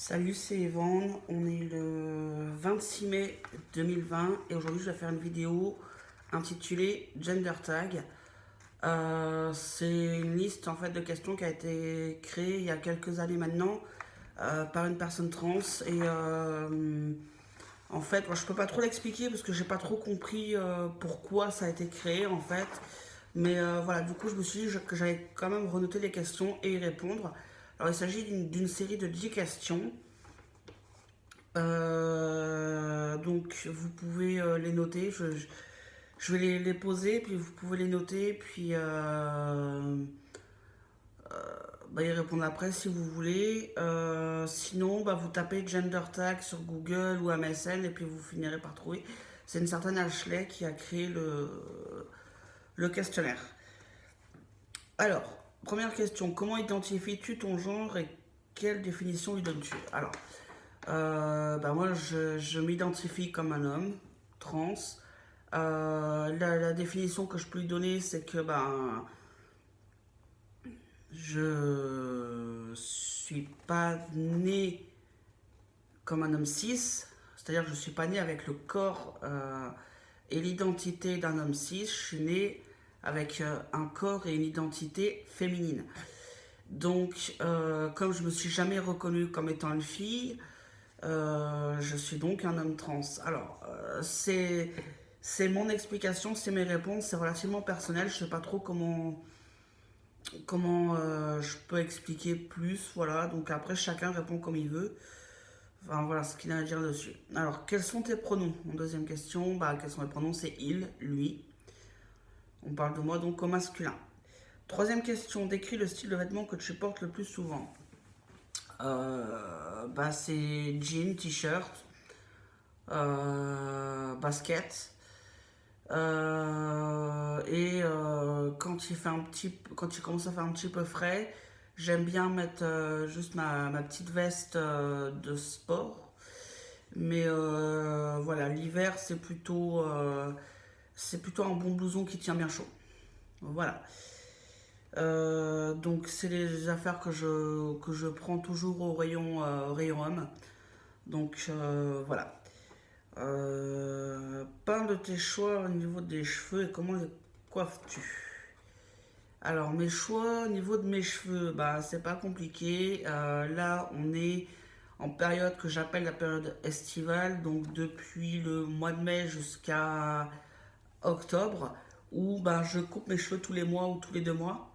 Salut, c'est Evan. On est le 26 mai 2020 et aujourd'hui je vais faire une vidéo intitulée Gender Tag. C'est une liste en fait de questions qui a été créée il y a quelques années maintenant par une personne trans et en fait moi je peux pas trop l'expliquer parce que j'ai pas trop compris pourquoi ça a été créé en fait. Mais voilà, du coup je me suis dit que j'allais quand même renoter les questions et y répondre. Alors il s'agit d'une série de 10 questions. Donc vous pouvez les noter, je vais les poser, puis vous pouvez les noter, puis y répondre après si vous voulez. Sinon, vous tapez gender tag sur Google ou MSN et puis vous finirez par trouver. C'est une certaine Ashley qui a créé le questionnaire. Alors, première question, comment identifies-tu ton genre et quelle définition lui donnes-tu? Alors, moi, je m'identifie comme un homme trans. La définition que je peux lui donner, c'est que je suis pas né comme un homme cis, c'est-à-dire que je suis pas né avec le corps et l'identité d'un homme cis. Je suis né avec un corps et une identité féminine. Donc, comme je me suis jamais reconnue comme étant une fille, je suis donc un homme trans. Alors, c'est mon explication, c'est mes réponses, c'est relativement personnel. Je sais pas trop comment je peux expliquer plus. Voilà, donc après chacun répond comme il veut. Enfin voilà ce qu'il a à dire dessus. Alors, quels sont tes pronoms? En deuxième question, quels sont les pronoms? C'est il, lui. On parle de moi donc au masculin. Troisième question, décris le style de vêtements que tu portes le plus souvent. C'est jean, t-shirt, basket. Quand il commence à faire un petit peu frais, j'aime bien mettre juste ma petite veste de sport. Mais voilà, l'hiver c'est plutôt un bon blouson qui tient bien chaud. Voilà. Donc c'est les affaires que je prends toujours au rayon homme. Donc voilà. Parle de tes choix au niveau des cheveux et comment les coiffes-tu? Alors mes choix au niveau de mes cheveux, c'est pas compliqué. Là on est en période que j'appelle la période estivale, donc depuis le mois de mai jusqu'à octobre, où je coupe mes cheveux tous les mois ou tous les 2 mois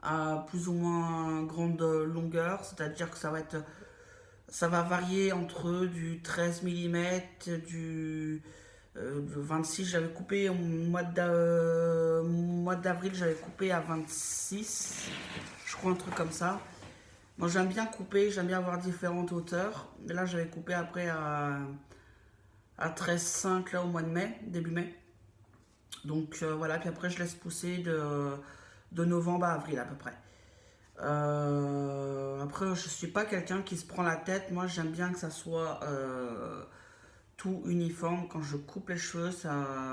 à plus ou moins grande longueur, c'est-à-dire que ça va varier entre du 13 mm, du 26, j'avais coupé au mois d'avril, j'avais coupé à 26, je crois un truc comme ça. Moi j'aime bien couper, j'aime bien avoir différentes hauteurs. Et là j'avais coupé après à 13,5 là au mois de mai, début mai. Donc voilà, puis après je laisse pousser de novembre à avril à peu près. Après, je suis pas quelqu'un qui se prend la tête. Moi, j'aime bien que ça soit tout uniforme quand je coupe les cheveux,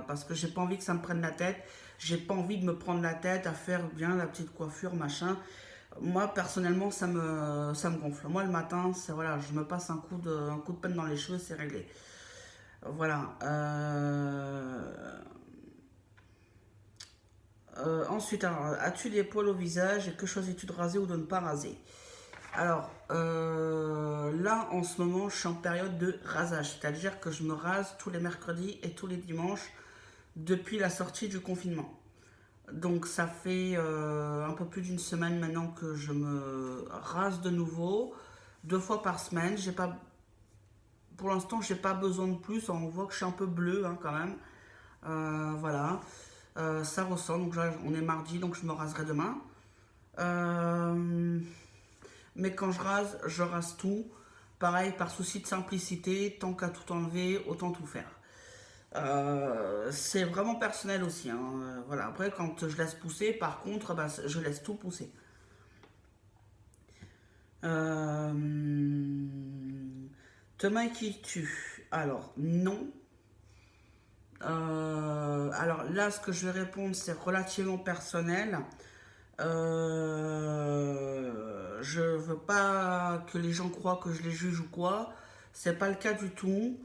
parce que j'ai pas envie que ça me prenne la tête. J'ai pas envie de me prendre la tête à faire bien la petite coiffure, machin. Moi, personnellement, ça me gonfle. Moi, le matin, voilà, je me passe un coup de pelle dans les cheveux, c'est réglé. Voilà. Ensuite, alors, as-tu des poils au visage et que choisis-tu de raser ou de ne pas raser? Alors, là, en ce moment, je suis en période de rasage, c'est-à-dire que je me rase tous les mercredis et tous les dimanches depuis la sortie du confinement. Donc, ça fait un peu plus d'une semaine maintenant que je me rase de nouveau, 2 fois par semaine. Pour l'instant, j'ai pas besoin de plus. On voit que je suis un peu bleu quand même. Voilà. Ça ressort. Donc, là, on est mardi, donc je me raserai demain. Mais quand je rase tout. Pareil, par souci de simplicité, tant qu'à tout enlever, autant tout faire. C'est vraiment personnel aussi. Voilà. Après, quand je laisse pousser, par contre, je laisse tout pousser. Euh, Te maquilles-tu? Alors, non. Alors là, ce que je vais répondre, c'est relativement personnel. je veux pas que les gens croient que je les juge ou quoi. C'est pas le cas du tout.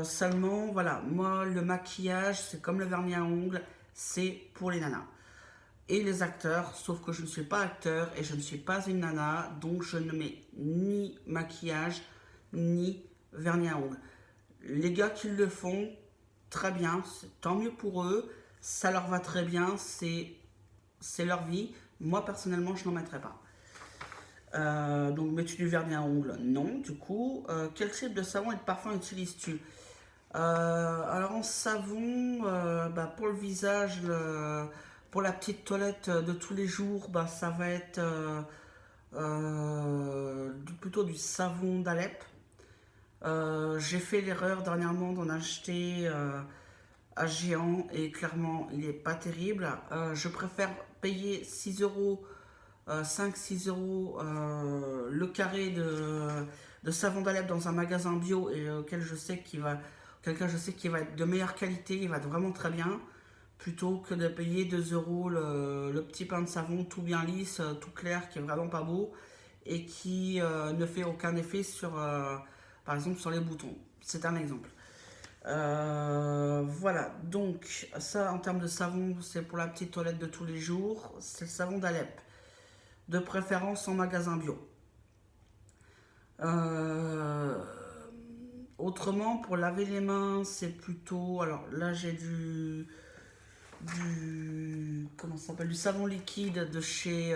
Seulement, voilà, moi, le maquillage, c'est comme le vernis à ongles, c'est pour les nanas. Et les acteurs, sauf que je ne suis pas acteur et je ne suis pas une nana, donc je ne mets ni maquillage, ni vernis à ongles. Les gars qui le font, très bien, tant mieux pour eux, ça leur va très bien, c'est leur vie. Moi, personnellement, je n'en mettrai pas. Donc, mets-tu du vernis à ongles? Non, du coup. Quel type de savon et de parfum utilises-tu? Alors, en savon, bah, pour le visage, pour la petite toilette de tous les jours, bah, ça va être plutôt du savon d'Alep. J'ai fait l'erreur dernièrement d'en acheter à Géant et clairement, il n'est pas terrible. Je préfère payer 6 euros 5-6 euros le carré de savon d'Alep dans un magasin bio et auquel je sais qu'il va être de meilleure qualité, il va être vraiment très bien, plutôt que de payer 2 euros le petit pain de savon tout bien lisse, tout clair, qui est vraiment pas beau et qui ne fait aucun effet sur, par exemple, sur les boutons. C'est un exemple. Voilà, donc ça en termes de savon, c'est pour la petite toilette de tous les jours, c'est le savon d'Alep de préférence en magasin bio. Euh, Autrement, pour laver les mains, c'est plutôt. Alors là, j'ai comment ça s'appelle, du savon liquide de chez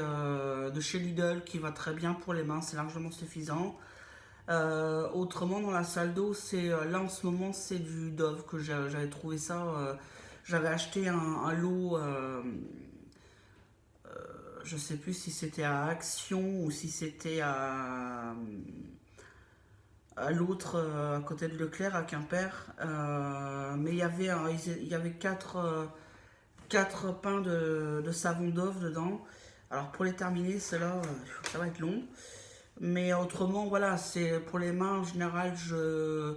Lidl qui va très bien pour les mains, c'est largement suffisant. Autrement, dans la salle d'eau, c'est là en ce moment, c'est du Dove que j'avais trouvé ça. J'avais acheté un lot. Je sais plus si c'était à Action ou si c'était à l'autre à côté de Leclerc à Quimper. Mais il y avait quatre pains de savon Dove dedans. Alors pour les terminer, cela ça va être long. Mais autrement, voilà, c'est pour les mains en général, je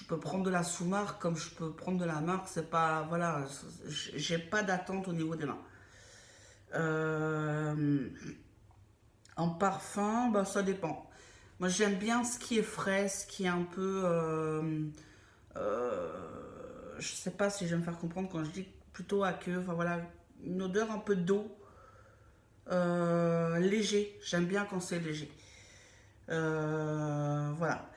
peux prendre de la sous-marque comme je peux prendre de la marque. C'est pas, voilà, j'ai pas d'attente au niveau des mains. Euh, En parfum, bah, ça dépend. Moi, j'aime bien ce qui est frais, ce qui est un peu. Je sais pas si je vais me faire comprendre quand je dis plutôt aqueux. Enfin voilà, une odeur un peu d'eau, léger. J'aime bien quand c'est léger. Voilà.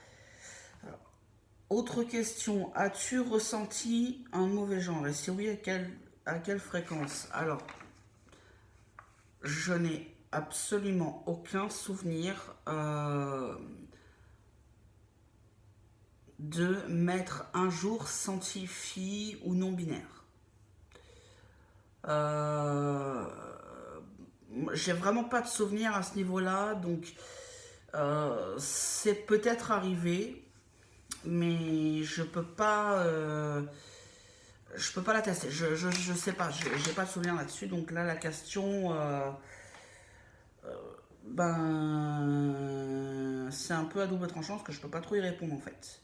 Autre question, as-tu ressenti un mauvais genre? Et si oui, à quelle fréquence? Alors, je n'ai absolument aucun souvenir de m'être un jour senti fille ou non binaire. Euh, j'ai vraiment pas de souvenir à ce niveau-là, donc c'est peut-être arrivé, mais je peux pas l'attester. Je sais pas, j'ai pas de souvenir là-dessus, donc là la question, ben c'est un peu à double tranchant parce que je peux pas trop y répondre en fait.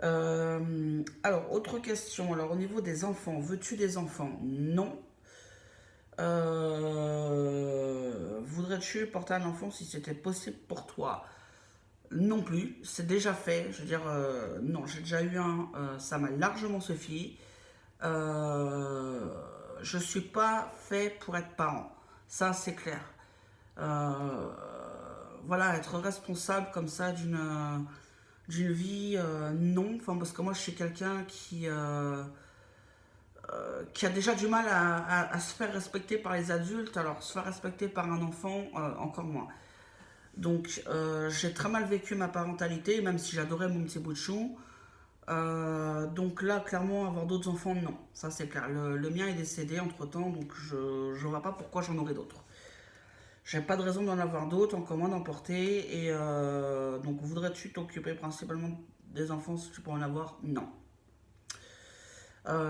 Alors, autre question. Alors, au niveau des enfants, veux-tu des enfants? Non. Voudrais-tu porter un enfant si c'était possible pour toi? Non plus. C'est déjà fait. Je veux dire, non, j'ai déjà eu un. Ça m'a largement suffi. Euh, je suis pas fait pour être parent. Ça, c'est clair. Euh, voilà, être responsable comme ça d'une vie, non. Enfin, parce que moi, je suis quelqu'un qui a déjà du mal à se faire respecter par les adultes, alors se faire respecter par un enfant, encore moins. Donc, j'ai très mal vécu ma parentalité, même si j'adorais mon petit bout de chou. Donc là, clairement, avoir d'autres enfants, non. Ça, c'est clair. Le mien est décédé entre-temps, donc je ne vois pas pourquoi j'en aurais d'autres. J'ai pas de raison d'en avoir d'autres, encore moins d'en porter. Et donc, voudrais-tu t'occuper principalement des enfants si tu peux en avoir? Non.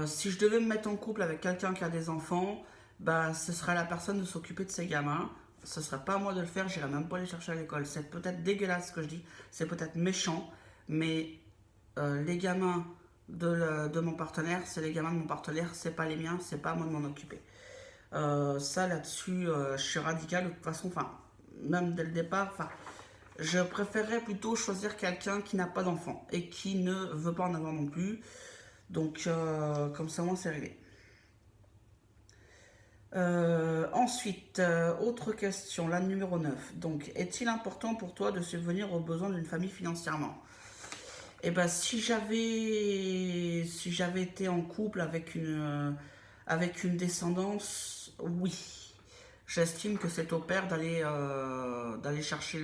Si je devais me mettre en couple avec quelqu'un qui a des enfants, bah, ce serait à la personne de s'occuper de ses gamins. Ce serait pas à moi de le faire, j'irai même pas les chercher à l'école. C'est peut-être dégueulasse ce que je dis, c'est peut-être méchant, mais les gamins de mon partenaire, c'est les gamins de mon partenaire, c'est pas les miens, c'est pas à moi de m'en occuper. Ça là-dessus, je suis radical de toute façon. Enfin, même dès le départ, enfin, je préférerais plutôt choisir quelqu'un qui n'a pas d'enfant et qui ne veut pas en avoir non plus. Donc, comme ça, moi, c'est réglé. Ensuite, autre question, la numéro 9. Donc, est-il important pour toi de subvenir aux besoins d'une famille financièrement? Eh ben, si j'avais été en couple avec une descendance, oui. J'estime que c'est au père d'aller chercher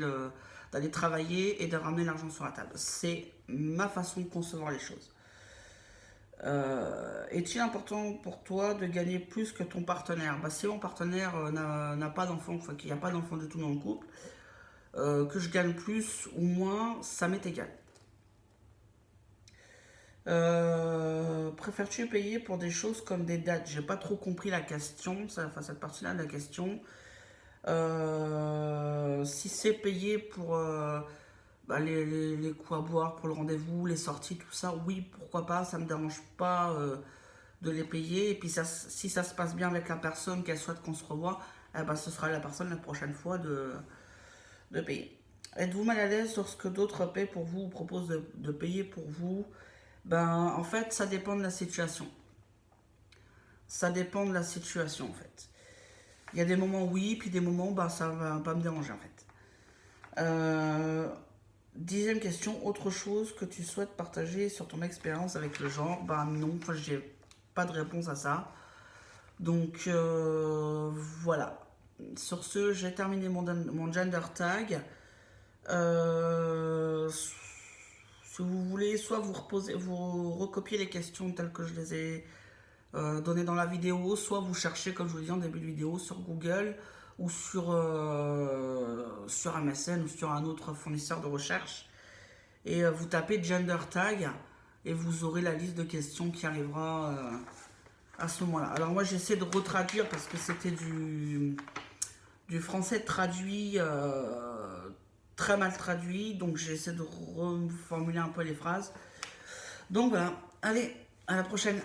d'aller travailler et de ramener l'argent sur la table. C'est ma façon de concevoir les choses. Est-il important pour toi de gagner plus que ton partenaire? Bah, si mon partenaire n'a pas d'enfant, enfin qu'il n'y a pas d'enfant du tout dans le couple, que je gagne plus ou moins, ça m'est égal. Préfères-tu payer pour des choses comme des dates? J'ai pas trop compris la question, enfin cette partie-là de la question. Si c'est payé pour bah, les coups à boire, pour le rendez-vous, les sorties, tout ça, oui, pourquoi pas, ça me dérange pas de les payer. Et puis si ça se passe bien avec la personne, qu'elle souhaite qu'on se revoie, eh ben, ce sera la personne la prochaine fois de payer. Êtes-vous mal à l'aise lorsque d'autres paient pour vous ou proposent de payer pour vous? Ben, en fait, ça dépend de la situation. Ça dépend de la situation, en fait. Il y a des moments oui, puis des moments, bah, ça va pas me déranger, en fait. Euh, 10e question, autre chose que tu souhaites partager sur ton expérience avec le genre? Ben non, enfin, j'ai pas de réponse à ça. Donc, voilà. Sur ce, j'ai terminé mon gender tag. Si vous voulez, soit vous recopiez les questions telles que je les ai données dans la vidéo, soit vous cherchez, comme je vous l'ai dit en début de vidéo, sur Google ou sur MSN ou sur un autre fournisseur de recherche. Et vous tapez gender tag et vous aurez la liste de questions qui arrivera à ce moment-là. Alors moi j'essaie de retraduire parce que c'était du français traduit, très mal traduit, donc j'essaie de reformuler un peu les phrases. Donc voilà, allez, à la prochaine.